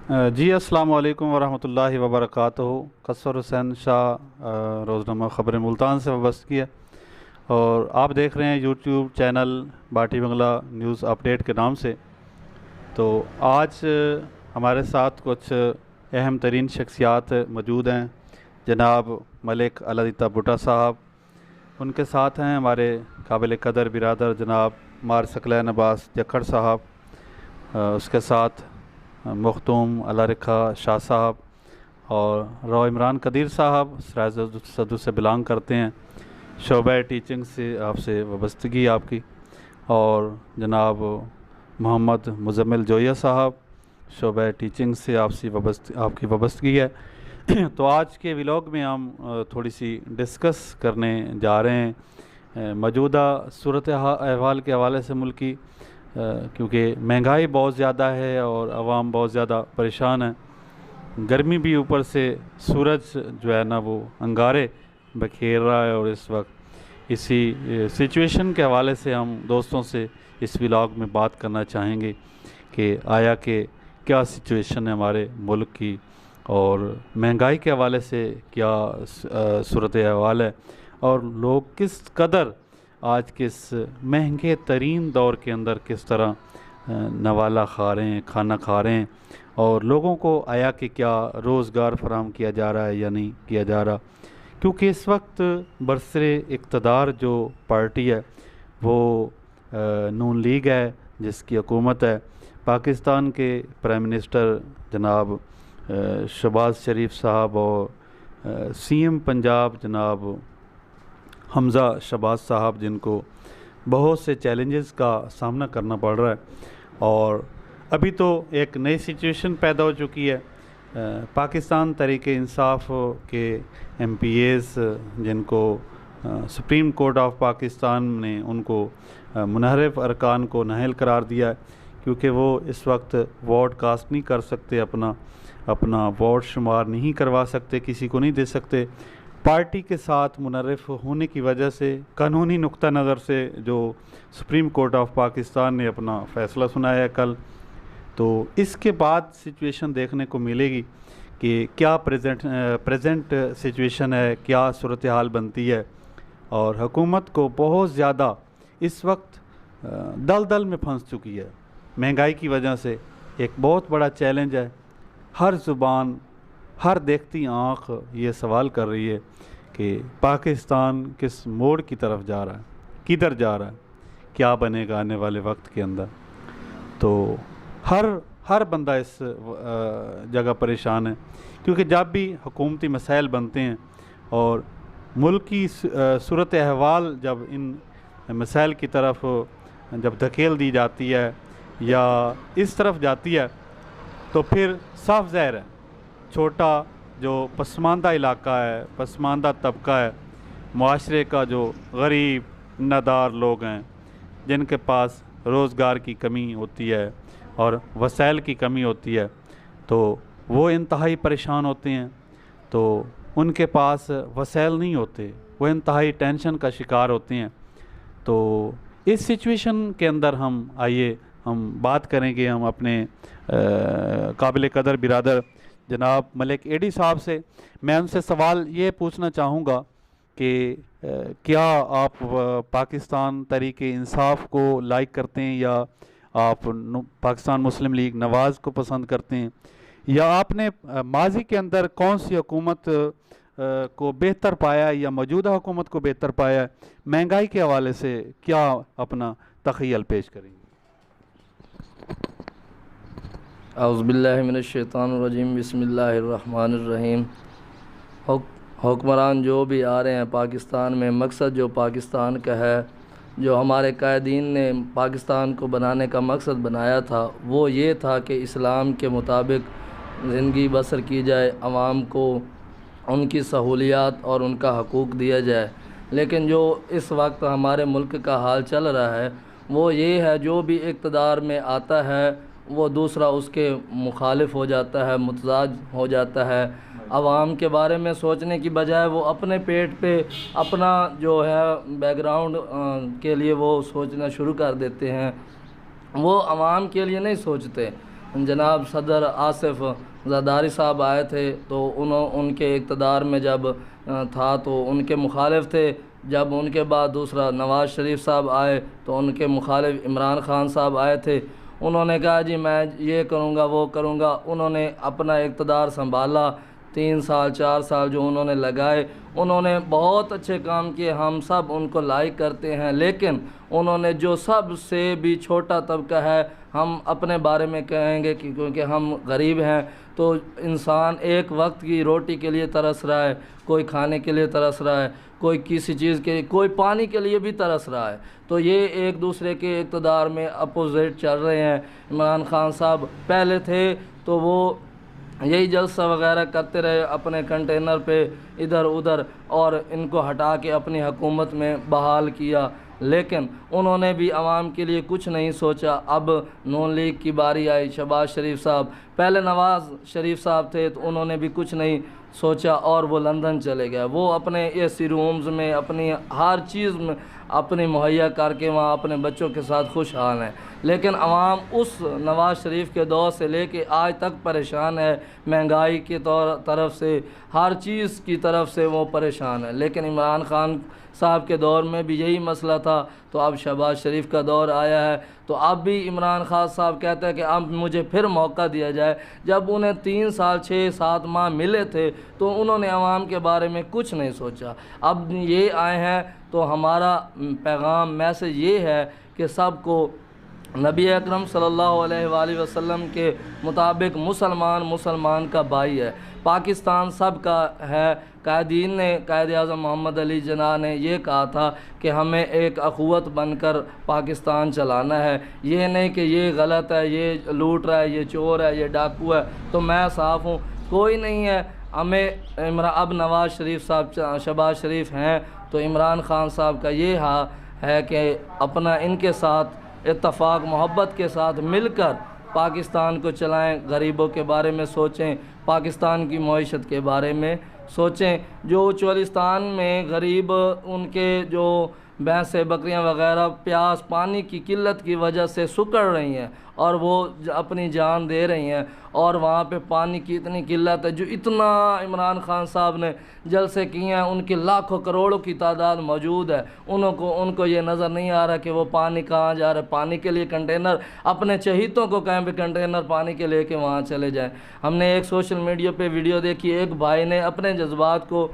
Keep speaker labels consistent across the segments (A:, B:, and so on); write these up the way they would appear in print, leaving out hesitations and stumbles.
A: जी अस्सलाम वालेकुम वरहमतुल्लाहि वबरकातुहू। कसर हुसैन शाह, रोज़नामा ख़बर मुल्तान से वाबस्तगी है और आप देख रहे हैं यूट्यूब चैनल बाटी बंगला न्यूज़ अपडेट के नाम से। तो आज हमारे साथ कुछ अहम तरीन शख्सियात मौजूद हैं। जनाब मलिक अलादीता भुट्टो साहब, उनके साथ हैं हमारे काबिल कदर बिरादर जनाब मार सकलैन अब्बास जक्खड़ साहब, उसके साथ मखदूम अलारखा शाह साहब और रॉ इमरान कदीर साहब सराज सदू से बिलोंग करते हैं। शोबा टीचिंग से आपसे वाबस्तगी आपकी, और जनाब मोहम्मद मुजम्मिल जोया साहब शोबा टीचिंग से आपकी वाबस्तगी है। तो आज के व्लॉग में हम थोड़ी सी डिस्कस करने जा रहे हैं मौजूदा सूरत अहवाल के हवाले से मुल्क की, क्योंकि महंगाई बहुत ज़्यादा है और आवाम बहुत ज़्यादा परेशान है। गर्मी भी ऊपर से, सूरज जो है ना वो अंगारे बखेर रहा है, और इस वक्त इसी सिचुएशन के हवाले से हम दोस्तों से इस व्लॉग में बात करना चाहेंगे कि आया कि क्या सिचुएशन है हमारे मुल्क की और महंगाई के हवाले से क्या सूरत अहवाल है, और लोग किस कदर आज के इस महंगे तरीन दौर के अंदर किस तरह नवाला खा रहे हैं, खाना खा रहे हैं, और लोगों को आया कि क्या रोज़गार फराहम किया जा रहा है या नहीं किया जा रहा। क्योंकि इस वक्त बरसरे इक़्तिदार जो पार्टी है वो नून लीग है, जिसकी हुकूमत है। पाकिस्तान के प्राइम मिनिस्टर जनाब शहबाज शरीफ साहब और सीएम पंजाब जनाब हमज़ा शहबाज साहब, जिनको बहुत से चैलेंजेस का सामना करना पड़ रहा है। और अभी तो एक नई सिचुएशन पैदा हो चुकी है। पाकिस्तान तहरीक इंसाफ के MPAs, जिनको सुप्रीम कोर्ट ऑफ पाकिस्तान ने उनको मुनहरफ अरकान को नाअहल करार दिया है, क्योंकि वो इस वक्त वोट कास्ट नहीं कर सकते, अपना वोट शुमार नहीं करवा सकते, किसी को नहीं दे सकते। पार्टी के साथ मुनर्रफ होने की वजह से कानूनी नुक्ता नज़र से जो सुप्रीम कोर्ट ऑफ पाकिस्तान ने अपना फ़ैसला सुनाया है कल, तो इसके बाद सिचुएशन देखने को मिलेगी कि क्या प्रेजेंट सिचुएशन है, क्या सूरत हाल बनती है। और हुकूमत को बहुत ज़्यादा इस वक्त दलदल में फंस चुकी है। महंगाई की वजह से एक बहुत बड़ा चैलेंज है। हर ज़ुबान, हर देखती आँख ये सवाल कर रही है कि पाकिस्तान किस मोड़ की तरफ जा रहा है, किधर जा रहा है, क्या बनेगा आने वाले वक्त के अंदर। तो हर बंदा इस जगह परेशान है, क्योंकि जब भी हुकूमती मसाइल बनते हैं और मुल्क की सूरत अहवाल जब इन मसाइल की तरफ जब धकेल दी जाती है या इस तरफ जाती है, तो फिर साफ ज़ाहिर है छोटा जो पसमानदा इलाका है, पसमानदा तबका है, मुआशरे का जो गरीब नादार लोग हैं, जिनके पास रोज़गार की कमी होती है और वसाइल की कमी होती है, तो वो इंतहाई परेशान होते हैं। तो उनके पास वसाइल नहीं होते, वो इंतहाई टेंशन का शिकार होते हैं। तो इस सिचुएशन के अंदर हम बात करेंगे हम अपने काबिल कदर बिरादर जनाब मलिक एडी साहब से। मैं उनसे सवाल ये पूछना चाहूँगा कि क्या आप पाकिस्तान तहरीक इंसाफ को लाइक करते हैं, या आप पाकिस्तान मुस्लिम लीग नवाज़ को पसंद करते हैं, या आपने माजी के अंदर कौन सी हुकूमत को बेहतर पाया या मौजूदा हुकूमत को बेहतर पाया। महंगाई के हवाले से क्या अपना तख़य्युल पेश करेंगे।
B: औज़ुबिल्लाहि मिनश्शैतानिर्रजीम, बिस्मिल्लाहिर्रहमानिर्रहीम। हुक्मरान जो भी आ रहे हैं पाकिस्तान में, मकसद जो पाकिस्तान का है, जो हमारे कायदीन ने पाकिस्तान को बनाने का मकसद बनाया था, वो ये था कि इस्लाम के मुताबिक ज़िंदगी बसर की जाए, आवाम को उनकी सहूलियात और उनका हकूक़ दिया जाए। लेकिन जो इस वक्त हमारे मुल्क का हाल चल रहा है वो ये है, जो भी इक़्तिदार में आता है वो दूसरा उसके मुखालिफ हो जाता है, मुतजाज हो जाता है। आवाम के बारे में सोचने की बजाय वो अपने पेट पे अपना जो है बैकग्राउंड के लिए वो सोचना शुरू कर देते हैं। वो आवाम के लिए नहीं सोचते। जनाब सदर आसिफ ज़रदारी साहब आए थे तो उनके इक़्तिदार में जब था तो उनके मुखालिफ थे। जब उनके बाद दूसरा नवाज़ शरीफ साहब आए तो उनके मुखालिफ इमरान ख़ान साहब आए थे। उन्होंने कहा जी मैं ये करूँगा वो करूँगा। उन्होंने अपना इक़्तिदार संभाला, 3 साल 4 साल जो उन्होंने लगाए, उन्होंने बहुत अच्छे काम किए, हम सब उनको लाइक करते हैं। लेकिन उन्होंने जो सबसे भी छोटा तबका है, हम अपने बारे में कहेंगे कि क्योंकि हम गरीब हैं तो इंसान एक वक्त की रोटी के लिए तरस रहा है, कोई खाने के लिए तरस रहा है, कोई किसी चीज़ के, कोई पानी के लिए भी तरस रहा है। तो ये एक दूसरे के इक़्तिदार में अपोजिट चल रहे हैं। इमरान ख़ान साहब पहले थे तो वो यही जलसा वगैरह करते रहे अपने कंटेनर पे इधर उधर, और इनको हटा के अपनी हुकूमत में बहाल किया। लेकिन उन्होंने भी आवाम के लिए कुछ नहीं सोचा। अब नून लीग की बारी आई, शहबाज शरीफ साहब, पहले नवाज़ शरीफ साहब थे तो उन्होंने भी कुछ नहीं सोचा और वो लंदन चले गए। वो अपने एसी रूम्स में अपनी हर चीज़ में अपनी मुहैया करके वहाँ अपने बच्चों के साथ खुशहाल हैं। लेकिन आवाम उस नवाज़ शरीफ के दौर से लेके आज तक परेशान है, महंगाई की तरफ से, हर चीज़ की तरफ से वो परेशान है। लेकिन इमरान ख़ान साहब के दौर में भी यही मसला था, तो अब शहबाज शरीफ का दौर आया है तो अब भी इमरान ख़ान साहब कहते हैं कि अब मुझे फिर मौका दिया जाए। जब उन्हें 3 साल 6-7 माह मिले थे तो उन्होंने आवाम के बारे में कुछ नहीं सोचा। अब ये आए हैं तो हमारा पैगाम मैसेज ये है कि सबको नबी अकरम सल्लल्लाहु अलैहि वसल्लम के मुताबिक मुसलमान का भाई है, पाकिस्तान सब का है। कायदीन ने, कायद-ए-आज़म मोहम्मद अली जिन्ना ने ये कहा था कि हमें एक अख़ुवत बनकर पाकिस्तान चलाना है। ये नहीं कि ये गलत है, ये लूट रहा है, ये चोर है, ये डाकू है तो मैं साफ़ हूँ, कोई नहीं है। हमें अब नवाज़ शरीफ साहब, शहबाज शरीफ हैं तो इमरान ख़ान साहब का ये है कि अपना इनके साथ इत्तफ़ाक़ मोहब्बत के साथ मिलकर पाकिस्तान को चलाएं, गरीबों के बारे में सोचें, पाकिस्तान की मईशत के बारे में सोचें। जो चोलिस्तान में गरीब, उनके जो भैंसें बकरियां वगैरह प्यास पानी की किल्लत की वजह से सुकड़ रही हैं और वो अपनी जान दे रही हैं, और वहाँ पे पानी की इतनी किल्लत है, जो इतना इमरान ख़ान साहब ने जलसे किए हैं, उनकी लाखों करोड़ों की तादाद मौजूद है। उनको ये नज़र नहीं आ रहा कि वो पानी कहाँ जा रहा है। पानी के लिए कंटेनर, अपने चहीतों को कहीं भी कंटेनर पानी के लेके वहाँ चले जाएं। हमने एक सोशल मीडिया पे वीडियो देखी, एक भाई ने अपने जज्बात को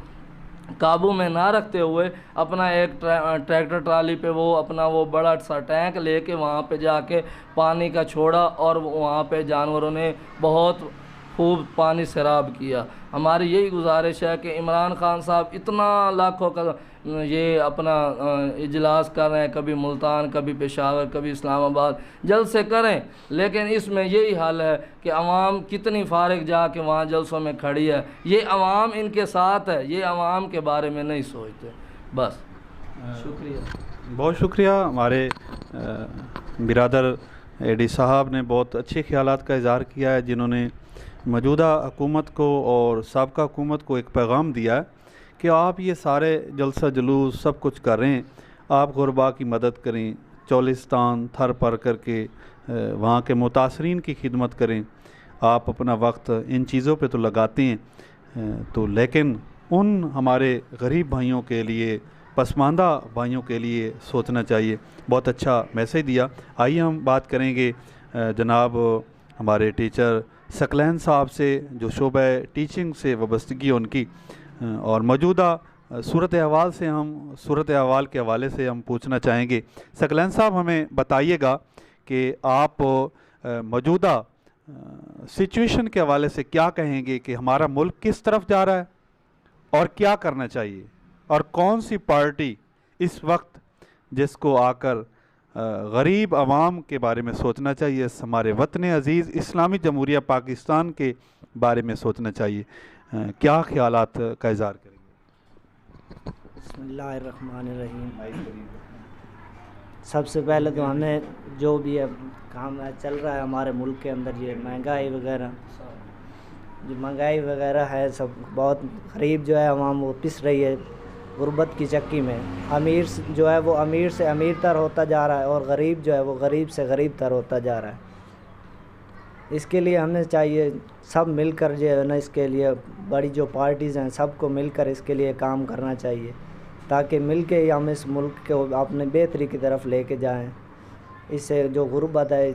B: काबू में ना रखते हुए अपना एक ट्रैक्टर ट्राली पे वो अपना वो बड़ा सा टैंक लेके वहाँ पे जाके पानी का छोड़ा और वहाँ पे जानवरों ने बहुत खूब पानी सैराब किया। हमारी यही गुजारिश है कि इमरान ख़ान साहब इतना लाखों का ये अपना इजलास कर रहे हैं, कभी मुल्तान, कभी पेशावर, कभी इस्लामाबाद, जल्द से करें। लेकिन इसमें यही हाल है कि अवाम कितनी फारिग जाके वहाँ जलसों में खड़ी है, ये अवाम इनके साथ है, ये अवाम के बारे में नहीं सोचते। बस शुक्रिया,
A: बहुत शुक्रिया। हमारे बिरादर एडी साहब ने बहुत अच्छे ख्यालात का इज़हार किया है, जिन्होंने मौजूदा हुकूमत को और साबका हुकूमत को एक पैगाम दिया है कि आप ये सारे जलसा जुलूस सब कुछ कर रहे हैं, आप गुरबा की मदद करें, चोलिस्तान थर पर करके वहाँ के मुतासरीन की खिदमत करें। आप अपना वक्त इन चीज़ों पे तो लगाते हैं तो, लेकिन उन हमारे गरीब भाइयों के लिए, पसमानदा भाइयों के लिए सोचना चाहिए। बहुत अच्छा मैसेज दिया। आइए हम बात करेंगे जनाब हमारे टीचर सकलैन साहब से, जो शोबा टीचिंग से वाबस्तगी उनकी, और मौजूदा सूरत अहवाल से हम सूरत अहवाल के हवाले से हम पूछना चाहेंगे। सकलैन साहब, हमें बताइएगा कि आप मौजूदा सिचुएशन के हवाले से क्या कहेंगे कि हमारा मुल्क किस तरफ जा रहा है और क्या करना चाहिए, और कौन सी पार्टी इस वक्त जिसको आकर गरीब आवाम के बारे में सोचना चाहिए, हमारे वतन अज़ीज़ इस्लामी जमहूरिया पाकिस्तान के बारे में सोचना चाहिए, क्या ख्यालात का इज़हार करेंगे?
C: बिस्मिल्लाहिर्रहमानिर्रहीम। सबसे पहले तो हमें जो भी है काम चल रहा है हमारे मुल्क के अंदर, ये महंगाई वगैरह, जो महंगाई वगैरह है, सब बहुत गरीब जो है आवाम वो पिस रही है गुर्बत की चक्की में। अमीर जो है वो अमीर से अमीर तर होता जा रहा है और गरीब जो है वो गरीब से गरीब तर होता जा रहा है। इसके लिए हमें चाहिए सब मिलकर जो है ना, इसके लिए बड़ी जो पार्टीज़ हैं सबको मिलकर इसके लिए काम करना चाहिए, ताकि मिल के ही हम इस मुल्क को अपने बेहतरी की तरफ लेके जाएं। इससे जो गुर्बत है,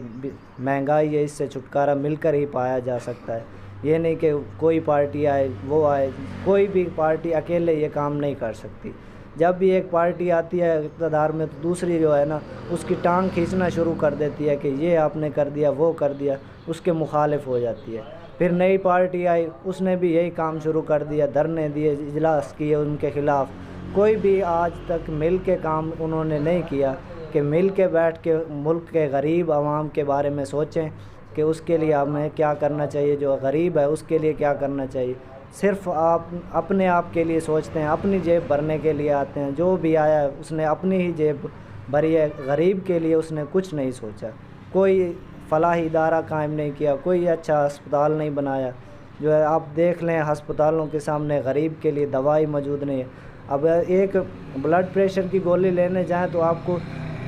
C: महंगाई है, इससे छुटकारा मिलकर ही पाया जा सकता है। ये नहीं कि कोई पार्टी आए वो आए, कोई भी पार्टी अकेले ये काम नहीं कर सकती। जब भी एक पार्टी आती है इक़्तिदार में तो दूसरी जो है ना उसकी टांग खींचना शुरू कर देती है कि ये आपने कर दिया वो कर दिया, उसके मुखालिफ हो जाती है। फिर नई पार्टी आई, उसने भी यही काम शुरू कर दिया, धरने दिए, इजलास किए उनके ख़िलाफ़। कोई भी आज तक मिल के काम उन्होंने नहीं किया कि मिल के बैठ के मुल्क के गरीब आवाम के बारे में सोचें कि उसके लिए हमें क्या करना चाहिए, जो गरीब है उसके लिए क्या करना चाहिए। सिर्फ़ आप अपने आप के लिए सोचते हैं, अपनी जेब भरने के लिए आते हैं। जो भी आया है उसने अपनी ही जेब भरी है, गरीब के लिए उसने कुछ नहीं सोचा। कोई फलाही इदारा कायम नहीं किया, कोई अच्छा अस्पताल नहीं बनाया। जो है आप देख लें हस्पतालों के सामने गरीब के लिए दवाई मौजूद नहीं है। अब एक ब्लड प्रेशर की गोली लेने जाएं तो आपको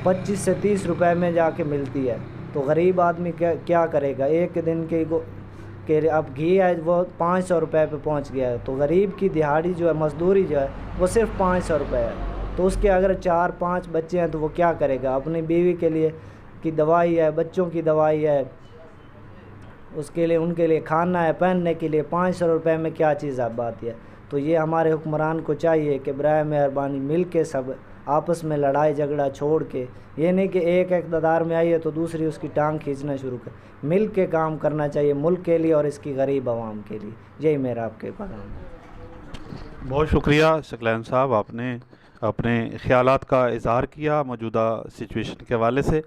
C: 25 से 30 रुपए में जाके मिलती है। तो गरीब आदमी क्या करेगा? एक दिन के अब घी है वो 500 रुपये पे पहुंच गया है। तो गरीब की दिहाड़ी जो है, मजदूरी जो है वो सिर्फ 500 रुपये है। तो उसके अगर 4-5 बच्चे हैं तो वो क्या करेगा? अपनी बीवी के लिए की दवाई है, बच्चों की दवाई है, उसके लिए उनके लिए खाना है, पहनने के लिए 500 रुपये में क्या चीज़ आप आती है। तो ये हमारे हुक्मरान को चाहिए कि बराए मेहरबानी मिल के सब आपस में लड़ाई झगड़ा छोड़ के, ये नहीं कि एक इक़्तिदार में आई है तो दूसरी उसकी टांग खींचना शुरू कर, मिल के काम करना चाहिए मुल्क के लिए और इसकी गरीब आवाम के लिए। यही मेरा आपके पैगाम है।
A: बहुत शुक्रिया शकलैन साहब, आपने अपने ख़यालात का इज़हार किया मौजूदा सिचुएशन के हवाले से।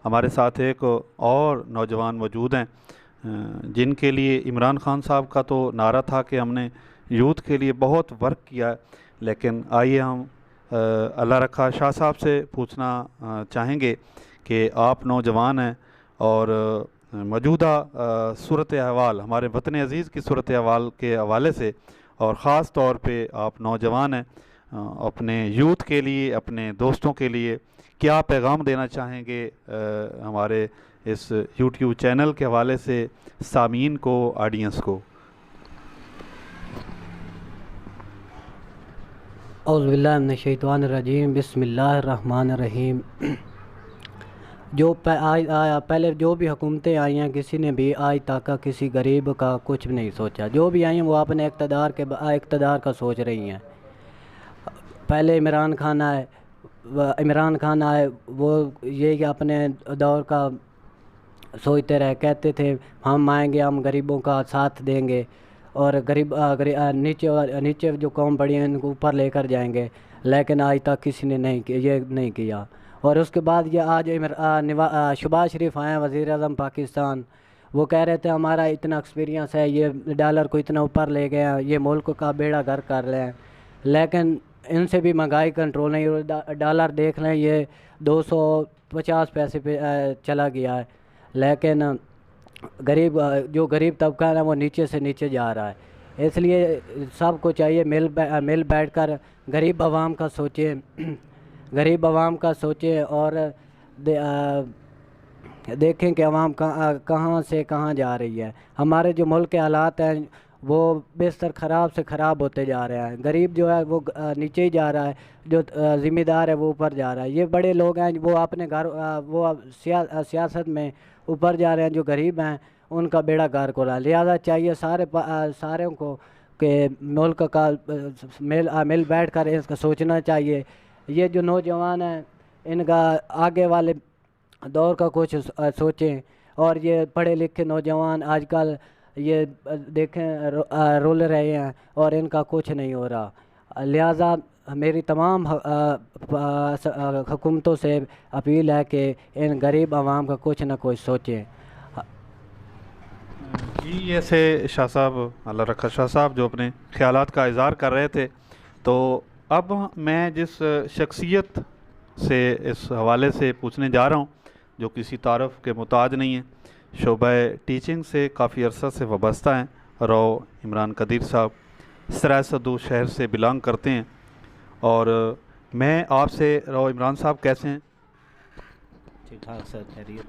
A: हमारे साथ एक और नौजवान मौजूद हैं जिनके लिए इमरान खान साहब का तो नारा था कि हमने यूथ के लिए बहुत वर्क किया है, लेकिन आइए हम अल्लाह रखा शाह साहब से पूछना चाहेंगे कि आप नौजवान हैं और मौजूदा सूरत अहवाल, हमारे वतन अज़ीज़ की सूरत अहवाल के हवाले से, और ख़ास तौर पे आप नौजवान हैं, अपने यूथ के लिए, अपने दोस्तों के लिए क्या पैगाम देना चाहेंगे हमारे इस यूट्यूब चैनल के हवाले से सामीन को, ऑडियंस को?
D: औज़ुबिल्लाहि मिनश्शैतानिर्रजीम, बिस्मिल्लाहिर्रहमानिर्रहीम। जो पहले जो भी हुकूमतें आई हैं, किसी ने भी आज तक किसी गरीब का कुछ भी नहीं सोचा। जो भी आई हैं वो अपने इक़्तिदार का सोच रही हैं। पहले इमरान खान आए, वो ये अपने दौर का सोचते रहे, कहते थे हम आएंगे, हम गरीबों का साथ देंगे और नीचे जो कौम बड़ी है इनको ऊपर लेकर जाएंगे, लेकिन आज तक किसी ने ये नहीं किया। और उसके बाद ये आज शहबाज शरीफ आए हैं, वज़ीर आज़म पाकिस्तान, वो कह रहे थे हमारा इतना एक्सपीरियंस है, ये डॉलर को इतना ऊपर ले गए हैं, ये मुल्क का बेड़ा गर्क कर रहे हैं, लेकिन इनसे भी महंगाई कंट्रोल नहीं। डॉलर देख लें, ये 250 पैसे पे चला गया है, लेकिन जो गरीब तबका है वो नीचे से नीचे जा रहा है। इसलिए सबको चाहिए मिल बैठकर गरीब आवाम का सोचें और देखें कि आवाम कहाँ से कहाँ जा रही है। हमारे जो मुल्क के हालात हैं वो बेहतर ख़राब से ख़राब होते जा रहे हैं। गरीब जो है वो नीचे ही जा रहा है, जो ज़िम्मेदार है वो ऊपर जा रहा है। ये बड़े लोग हैं वो अपने घर वो सियासत में ऊपर जा रहे हैं, जो गरीब हैं उनका बेड़ा गर्क हो रहा है। लिहाजा चाहिए सारे को कि मुल्क का मिल बैठ कर इसका सोचना चाहिए। ये जो नौजवान हैं इनका आगे वाले दौर का कुछ सोचें, और ये पढ़े लिखे नौजवान आजकल ये देखें रुल रहे हैं और इनका कुछ नहीं हो रहा। लिहाजा मेरी तमाम हुकूमतों से अपील है कि इन गरीब आवाम का कुछ ना कुछ सोचें।
A: जी, ऐसे शाह साहब, अल्लाह रखा शाह साहब जो अपने ख़यालात का इज़हार कर रहे थे। तो अब मैं जिस शख्सियत से इस हवाले से पूछने जा रहा हूँ, जो किसी तारफ़ के मुताज नहीं है, शोबा टीचिंग से काफ़ी अरसा से वाबस्ता हैं, राव इमरान कदीर साहब सराय सदू शहर से बिलोंग करते हैं। और मैं आपसे, राव इमरान साहब कैसे हैं?
E: ठीक ठाक सर, खैरियत।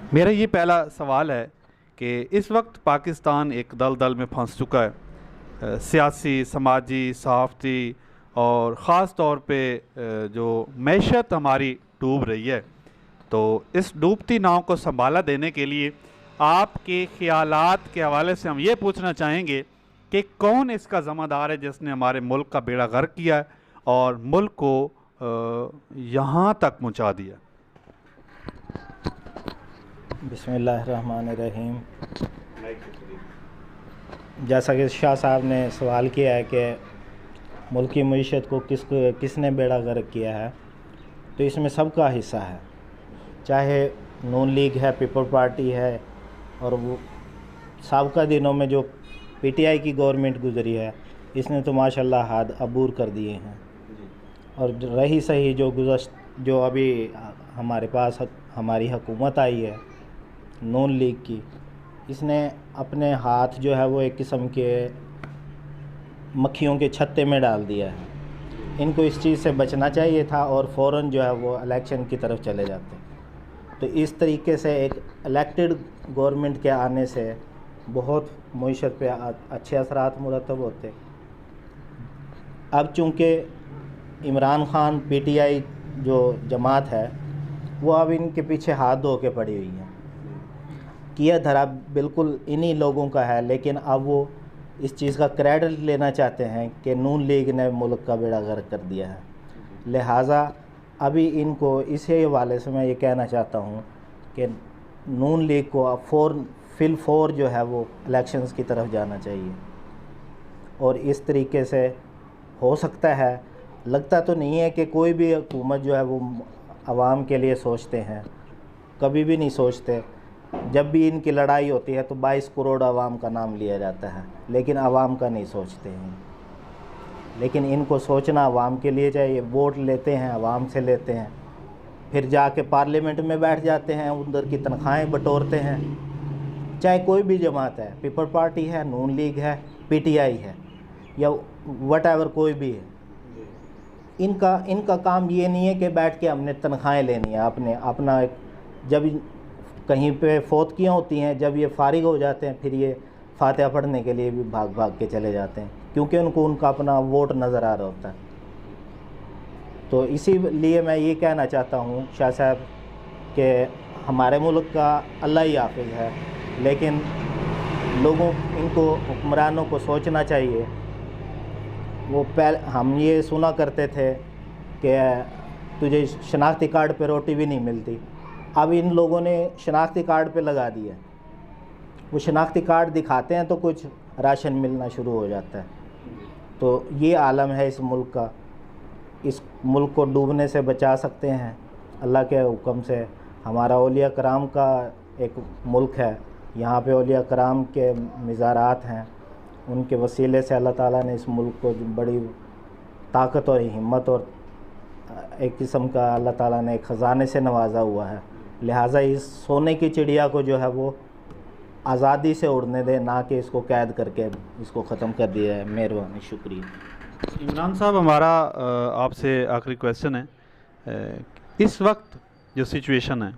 A: मेरा ये पहला सवाल है कि इस वक्त पाकिस्तान एक दलदल में फंस चुका है, सियासी, समाजी, सहाफ़ती और ख़ास तौर पे जो मैशत हमारी डूब रही है। तो इस डूबती नाव को संभाला देने के लिए आपके ख़यालात के हवाले से हम ये पूछना चाहेंगे कि कौन इसका ज़िम्मेदार है जिसने हमारे मुल्क का बेड़ा गर्क किया है और मुल्क को यहाँ तक पहुँचा दिया।
E: बिस्मिल्लाहिर्रहमानिर्रहीम। जैसा कि शाह साहब ने सवाल किया है कि मुल्क की मईशत को किसने बेड़ा गर्क किया है, तो इसमें सबका हिस्सा है। चाहे नून लीग है, पीपल पार्टी है, और वो साबका दिनों में जो पीटीआई की गवर्नमेंट गुजरी है, इसने तो माशाल्लाह हाथ अबूर कर दिए हैं। और रही सही जो अभी हमारे पास हमारी हुकूमत आई है नून लीग की, इसने अपने हाथ जो है वो एक किस्म के मक्खियों के छत्ते में डाल दिया है। इनको इस चीज़ से बचना चाहिए था और फ़ौरन जो है वो इलेक्शन की तरफ चले जाते। तो इस तरीके से एक इलेक्टेड गवर्नमेंट के आने से बहुत मईशत पे अच्छे असरात मुरतब होते। अब चूँकि इमरान खान पीटीआई जो जमात है वो अब इनके पीछे हाथ धो के पड़ी हुई है। किया धरा बिल्कुल इन्हीं लोगों का है, लेकिन अब वो इस चीज़ का क्रेडिट लेना चाहते हैं कि नून लीग ने मुल्क का बेड़ा गर्क कर दिया है। लिहाजा अभी इनको इसी हवाले से मैं ये कहना चाहता हूँ कि नून लीग को अब फिल जो है वो इलेक्शंस की तरफ जाना चाहिए। और इस तरीके से हो सकता है, लगता तो नहीं है कि कोई भी हुकूमत जो है वो आवाम के लिए सोचते हैं, कभी भी नहीं सोचते। जब भी इनकी लड़ाई होती है तो 22 करोड़ आवाम का नाम लिया जाता है, लेकिन आवाम का नहीं सोचते हैं। लेकिन इनको सोचना आवाम के लिए चाहिए। वोट लेते हैं, आवाम से लेते हैं, फिर जाके पार्लियामेंट में बैठ जाते हैं, उधर की तनख्वाहें बटोरते हैं। चाहे कोई भी जमात है, पीपल पार्टी है, नून लीग है, पीटीआई है, या वटएवर कोई भी है, इनका काम ये नहीं है कि बैठ के हमने तनख्वाहें लेनी है। अपना जब कहीं पे फौतकियाँ होती हैं, जब ये फारिग हो जाते हैं, फिर ये फातिहा पढ़ने के लिए भी भाग भाग के चले जाते हैं, क्योंकि उनका अपना वोट नज़र आ रहा होता है। तो इसीलिए मैं ये कहना चाहता हूँ शाह साहब कि हमारे मुल्क का अल्लाह ही हाफिज़ है, लेकिन इनको हुक्मरानों को सोचना चाहिए। हम ये सुना करते थे कि तुझे शनाख्ती कार्ड पे रोटी भी नहीं मिलती। अब इन लोगों ने शनाख्ती कार्ड पे लगा दिया। वो शनाख्ती कार्ड दिखाते हैं तो कुछ राशन मिलना शुरू हो जाता है। तो ये आलम है इस मुल्क का। इस मुल्क को डूबने से बचा सकते हैं अल्लाह के हुक्म से। हमारा औलिया कराम का एक मुल्क है, यहाँ पे औलिया कराम के मज़ारात हैं, उनके वसीले से अल्लाह ताला ने इस मुल्क को बड़ी ताकत और हिम्मत और एक किस्म का अल्लाह ताला ने एक ख़जाने से नवाजा हुआ है। लिहाजा इस सोने की चिड़िया को जो है वो आज़ादी से उड़ने दें, ना कि इसको कैद करके इसको ख़त्म कर दिया है। मेहरबानी, शुक्रिया।
A: इमरान साहब, हमारा आपसे आखिरी क्वेश्चन है, इस वक्त जो सिचुएशन है,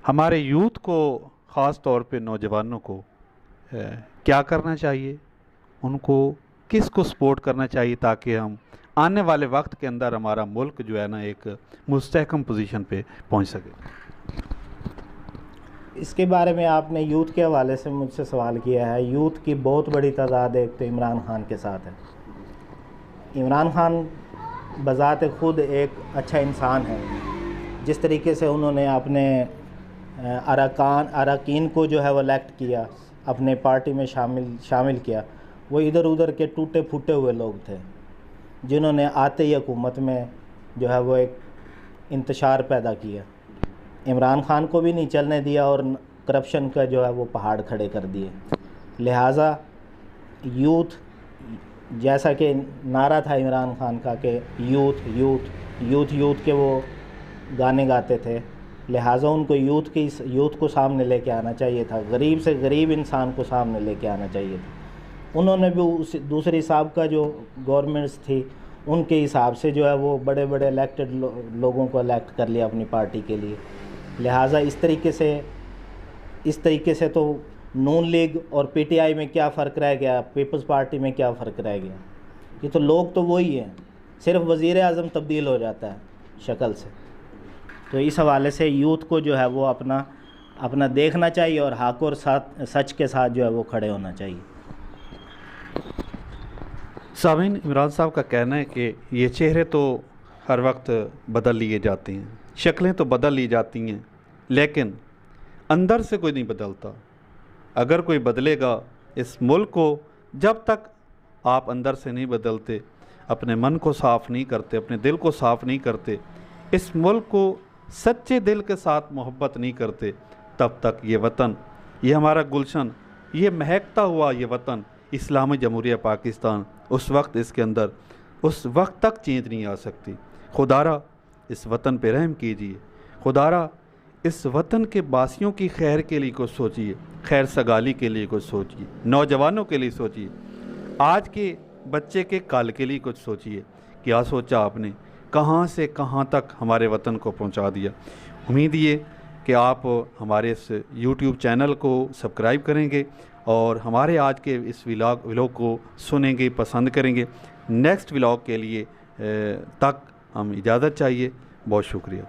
A: हमारे यूथ को ख़ास तौर पे नौजवानों को क्या करना चाहिए, उनको किसको सपोर्ट करना चाहिए ताकि हम आने वाले वक्त के अंदर हमारा मुल्क जो है ना एक मुस्तहकम पोजीशन पे पहुंच सके?
E: इसके बारे में आपने यूथ के हवाले से मुझसे सवाल किया है। यूथ की बहुत बड़ी तादाद एक तो इमरान खान के साथ है। इमरान खान बज़ात खुद एक अच्छा इंसान है। जिस तरीके से उन्होंने अपने अरकान को जो है वो इलेक्ट किया, अपने पार्टी में शामिल किया, वो इधर उधर के टूटे फूटे हुए लोग थे जिन्होंने आते ही हुकूमत में जो है वो एक इंतशार पैदा किया। इमरान खान को भी नहीं चलने दिया और करप्शन का जो है वो पहाड़ खड़े कर दिए। लिहाजा यूथ, जैसा कि नारा था इमरान खान का कि यूथ यूथ यूथ यूथ के वो गाने गाते थे, लिहाजा उनको यूथ को सामने लेके आना चाहिए था। गरीब से गरीब इंसान को सामने लेके आना चाहिए था। उन्होंने भी उस दूसरी हिसाब का जो गवर्नमेंट्स थी उनके हिसाब से जो है वो बड़े बड़े इलेक्टेड लोगों को इलेक्ट कर लिया अपनी पार्टी के लिए। लिहाजा इस तरीके से इस तरीके से तो नून लीग और पीटीआई में क्या फ़र्क रह गया, पीपल्स पार्टी में क्या फ़र्क रह गया? ये तो लोग तो वही हैं, सिर्फ वज़ीर आज़म तब्दील हो जाता है शक्ल से। तो इस हवाले से यूथ को जो है वो अपना देखना चाहिए और हक़ और सच के साथ जो है वो खड़े होना चाहिए।
A: सामीन, इमरान साहब का कहना है कि ये चेहरे तो हर वक्त बदल लिए जाते हैं, शक्लें तो बदल ली जाती हैं, लेकिन अंदर से कोई नहीं बदलता। अगर कोई बदलेगा इस मुल्क को, जब तक आप अंदर से नहीं बदलते, अपने मन को साफ़ नहीं करते, अपने दिल को साफ़ नहीं करते, इस मुल्क को सच्चे दिल के साथ मोहब्बत नहीं करते, तब तक ये वतन, ये हमारा गुलशन, ये महकता हुआ ये वतन इस्लामी जमहूरिया पाकिस्तान, उस वक्त इसके अंदर उस वक्त तक चेंज नहीं आ सकती। खुदारा इस वतन पे रहम कीजिए, खुदारा इस वतन के बासियों की खैर के लिए कुछ सोचिए, खैर सगाली के लिए कुछ सोचिए, नौजवानों के लिए सोचिए, आज के बच्चे के कल के लिए कुछ सोचिए। क्या सोचा आपने, कहाँ से कहाँ तक हमारे वतन को पहुँचा दिया। उम्मीद ये कि आप हमारे इस YouTube चैनल को सब्सक्राइब करेंगे और हमारे आज के इस व्लॉग को सुनेंगे, पसंद करेंगे। नेक्स्ट व्लॉग के लिए तक हम इजाज़त चाहिए। बहुत शुक्रिया।